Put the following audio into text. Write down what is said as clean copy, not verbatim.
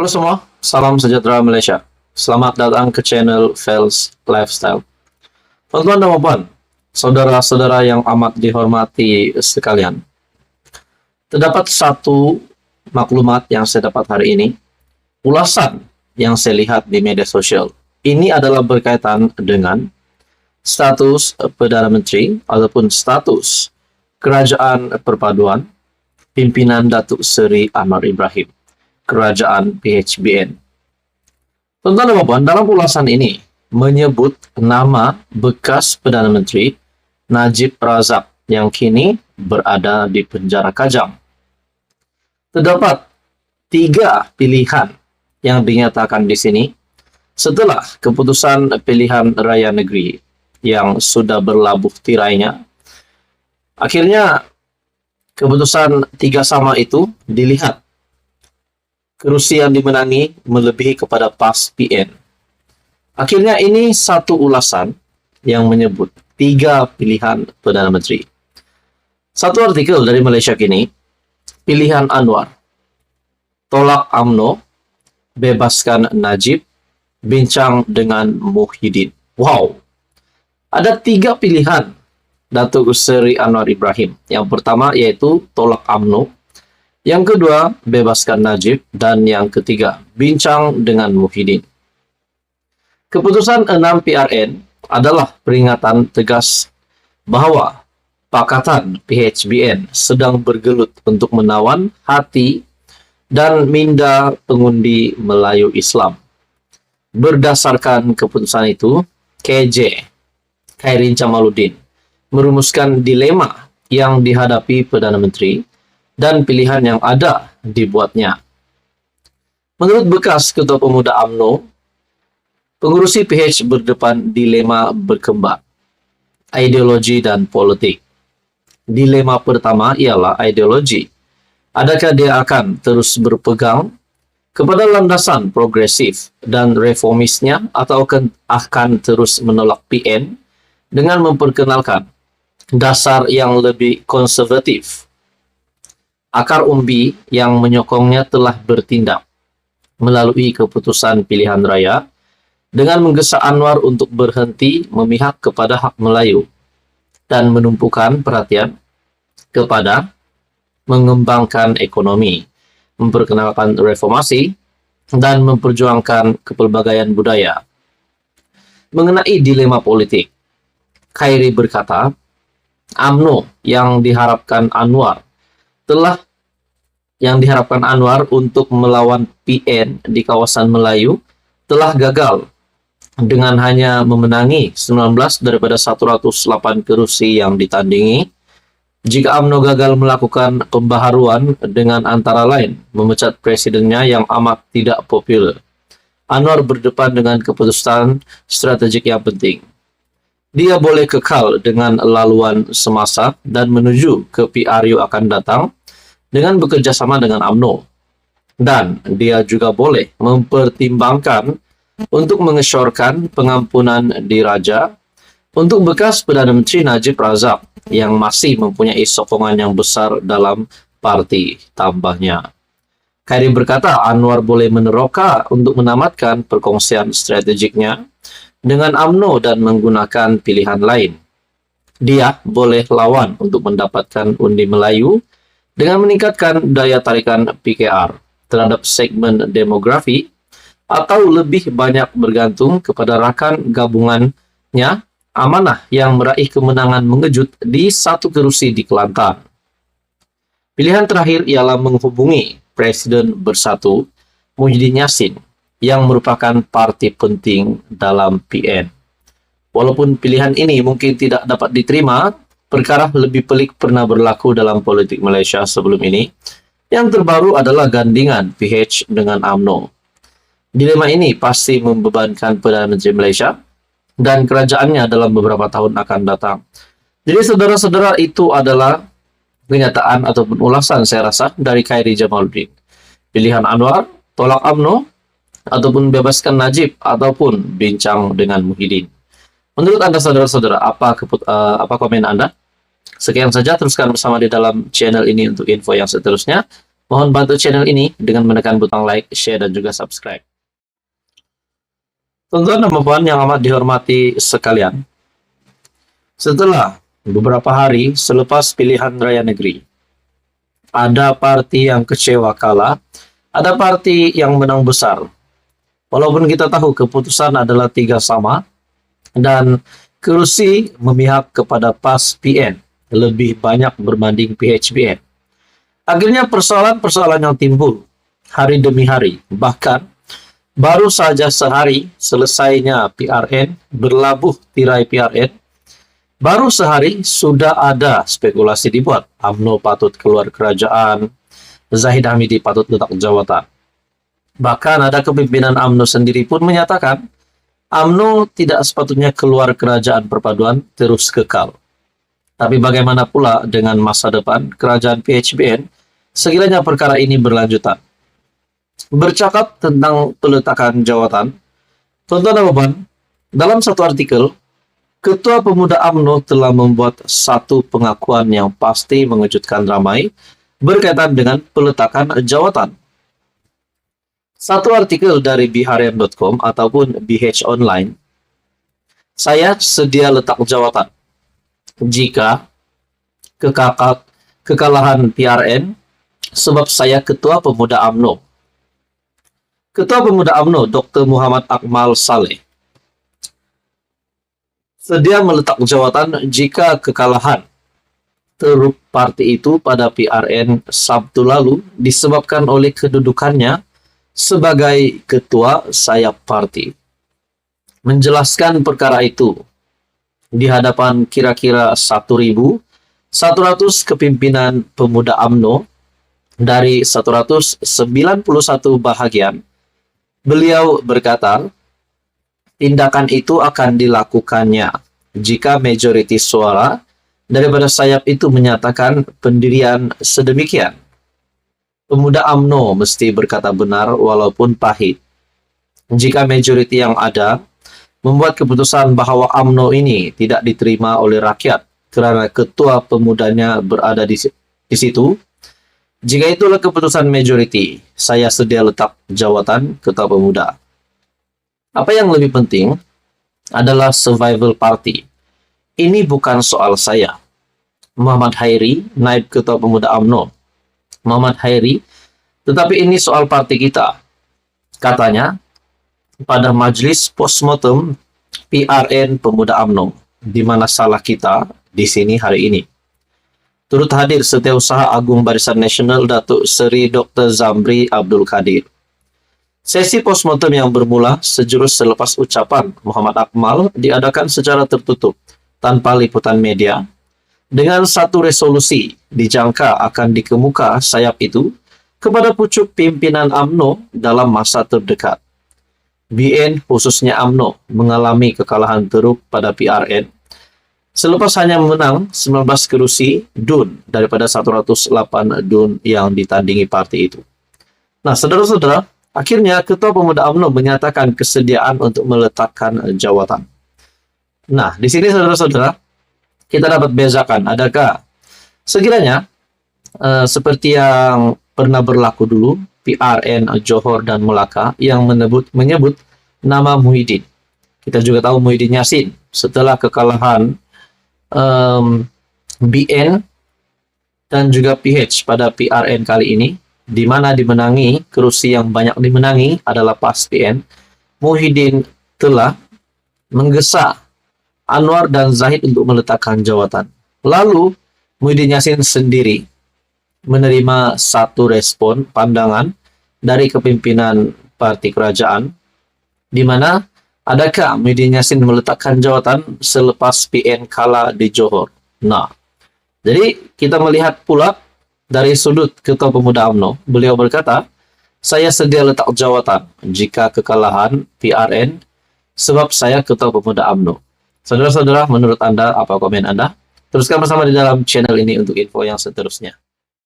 Halo semua, salam sejahtera Malaysia. Selamat datang ke channel Fels Lifestyle. Tuan-tuan dan puan, saudara-saudara yang amat dihormati sekalian. Terdapat satu maklumat yang saya dapat hari ini, ulasan yang saya lihat di media sosial. Ini adalah berkaitan dengan status Perdana Menteri ataupun status Kerajaan Perpaduan pimpinan Datuk Seri Anwar Ibrahim, Kerajaan PHBN. Tuan-tuan dan puan, dalam ulasan ini menyebut nama bekas Perdana Menteri Najib Razak yang kini berada di penjara Kajang. Terdapat 3 pilihan yang dinyatakan di sini setelah keputusan pilihan raya negeri yang sudah berlabuh tirainya. Akhirnya keputusan 3 sama itu dilihat kerusi yang dimenangi melebihi kepada PAS PN. Akhirnya ini satu ulasan yang menyebut 3 pilihan Perdana Menteri. Satu artikel dari Malaysia Kini, pilihan Anwar, tolak UMNO, bebaskan Najib, bincang dengan Muhyiddin. Wow, ada 3 pilihan Datuk Seri Anwar Ibrahim. Yang pertama yaitu tolak UMNO, yang kedua bebaskan Najib, dan yang ketiga bincang dengan Muhyiddin. Keputusan 6 PRN adalah peringatan tegas bahwa Pakatan PHBN sedang bergelut untuk menawan hati dan minda pengundi Melayu Islam. Berdasarkan keputusan itu, KJ Khairin Jamaluddin merumuskan dilema yang dihadapi Perdana Menteri dan pilihan yang ada dibuatnya. Menurut bekas Ketua Pemuda UMNO, pengurusi PH berdepan dilema berkembang, ideologi dan politik. Dilema pertama ialah ideologi. Adakah dia akan terus berpegang kepada landasan progresif dan reformisnya atau akan terus menolak PN dengan memperkenalkan dasar yang lebih konservatif? Akar umbi yang menyokongnya telah bertindak melalui keputusan pilihan raya dengan menggesa Anwar untuk berhenti memihak kepada hak Melayu dan menumpukan perhatian kepada mengembangkan ekonomi, memperkenalkan reformasi, dan memperjuangkan kepelbagaian budaya. Mengenai dilema politik, Khairi berkata, UMNO yang diharapkan Anwar untuk melawan PN di kawasan Melayu telah gagal dengan hanya memenangi 19 daripada 108 kerusi yang ditandingi. Jika UMNO gagal melakukan pembaharuan dengan antara lain memecat presidennya yang amat tidak populer, Anwar berdepan dengan keputusan strategik yang penting. Dia boleh kekal dengan laluan semasa dan menuju ke PRU akan datang dengan bekerja sama dengan UMNO. Dan dia juga boleh mempertimbangkan untuk mengesyorkan pengampunan diraja untuk bekas Perdana Menteri Najib Razak yang masih mempunyai sokongan yang besar dalam parti, tambahnya. Khairi berkata Anwar boleh meneroka untuk menamatkan perkongsian strategiknya dengan UMNO dan menggunakan pilihan lain. Dia boleh lawan untuk mendapatkan undi Melayu dengan meningkatkan daya tarikan PKR terhadap segmen demografi atau lebih banyak bergantung kepada rakan gabungannya Amanah yang meraih kemenangan mengejut di 1 kerusi di Kelantan. Pilihan terakhir ialah menghubungi Presiden Bersatu Muhyiddin Yassin yang merupakan parti penting dalam PN. Walaupun pilihan ini mungkin tidak dapat diterima, perkara lebih pelik pernah berlaku dalam politik Malaysia sebelum ini. Yang terbaru adalah gandingan PH dengan UMNO. Dilema ini pasti membebankan Perdana Menteri Malaysia dan kerajaannya dalam beberapa tahun akan datang. Jadi saudara-saudara, itu adalah kenyataan ataupun ulasan saya rasa dari Khairin Jamaluddin. Pilihan Anwar, tolak UMNO, ataupun bebaskan Najib, ataupun bincang dengan Muhyiddin. Menurut Anda saudara-saudara, apa komen Anda? Sekian saja, teruskan bersama di dalam channel ini untuk info yang seterusnya. Mohon bantu channel ini dengan menekan butang like, share, dan juga subscribe. Tuan-tuan dan puan yang amat dihormati sekalian, setelah beberapa hari selepas pilihan raya negeri, ada parti yang kecewa kalah, ada parti yang menang besar. Walaupun kita tahu keputusan adalah 3 sama, dan kursi memihak kepada PAS PN lebih banyak berbanding PHBN. Akhirnya persoalan-persoalan yang timbul hari demi hari, bahkan baru saja sehari selesainya PRN, berlabuh tirai PRN, baru sehari sudah ada spekulasi dibuat. UMNO patut keluar kerajaan, Zahid Hamidi patut letak jawatan. Bahkan ada kepimpinan UMNO sendiri pun menyatakan UMNO tidak sepatutnya keluar kerajaan perpaduan, terus kekal. Tapi bagaimana pula dengan masa depan kerajaan PHBN sekiranya perkara ini berlanjutan? Bercakap tentang peletakan jawatan, tuan-tuan dan puan, dalam satu artikel, Ketua Pemuda UMNO telah membuat satu pengakuan yang pasti mengejutkan ramai berkaitan dengan peletakan jawatan. Satu artikel dari biharian.com ataupun BH Online, saya sedia letak jawatan jika kekalahan PRN sebab saya Ketua Pemuda UMNO. Ketua Pemuda UMNO Dr. Muhammad Akmal Saleh sedia meletak jawatan jika kekalahan teruk parti itu pada PRN Sabtu lalu disebabkan oleh kedudukannya sebagai ketua sayap parti. Menjelaskan perkara itu di hadapan kira-kira 1.100 kepimpinan pemuda UMNO dari 191 bahagian, beliau berkata, tindakan itu akan dilakukannya jika majoriti suara daripada sayap itu menyatakan pendirian sedemikian. Pemuda UMNO mesti berkata benar walaupun pahit. Jika majoriti yang ada membuat keputusan bahwa UMNO ini tidak diterima oleh rakyat karena ketua pemudanya berada di situ, jika itulah keputusan majoriti, saya sedia letak jawatan ketua pemuda. Apa yang lebih penting adalah survival party. Ini bukan soal saya. Muhammad Hairi, naib ketua pemuda UMNO, Muhammad Hairi, tetapi ini soal parti kita. Katanya, pada majlis postmortem PRN Pemuda UMNO, di mana salah kita di sini hari ini. Turut hadir Setiausaha Agung Barisan Nasional Datuk Seri Dr. Zamri Abdul Kadir. Sesi postmortem yang bermula sejurus selepas ucapan Muhammad Akmal diadakan secara tertutup, tanpa liputan media, dengan satu resolusi dijangka akan dikemuka sayap itu kepada pucuk pimpinan UMNO dalam masa terdekat. BN khususnya UMNO mengalami kekalahan teruk pada PRN selepas hanya menang 19 kursi DUN daripada 108 DUN yang ditandingi parti itu. Nah, saudara-saudara, akhirnya Ketua Pemuda UMNO menyatakan kesediaan untuk meletakkan jawatan. Nah, di sini saudara-saudara, kita dapat bezakan, adakah sekiranya seperti yang pernah berlaku dulu, PRN Johor dan Melaka yang menyebut nama Muhyiddin. Kita juga tahu Muhyiddin Yassin setelah kekalahan BN dan juga PH pada PRN kali ini, di mana dimenangi, kursi yang banyak dimenangi adalah PAS PN, Muhyiddin telah menggesa Anwar dan Zahid untuk meletakkan jawatan. Lalu, Muhyiddin Yassin sendiri menerima satu respon pandangan dari kepimpinan parti kerajaan, di mana adakah Muhyiddin Yassin meletakkan jawatan selepas PN kalah di Johor. Nah, jadi kita melihat pula dari sudut Ketua Pemuda UMNO, beliau berkata, saya sedia letak jawatan jika kekalahan PRN sebab saya Ketua Pemuda UMNO. Saudara-saudara, menurut Anda, apa komen Anda? Teruskan bersama di dalam channel ini untuk info yang seterusnya.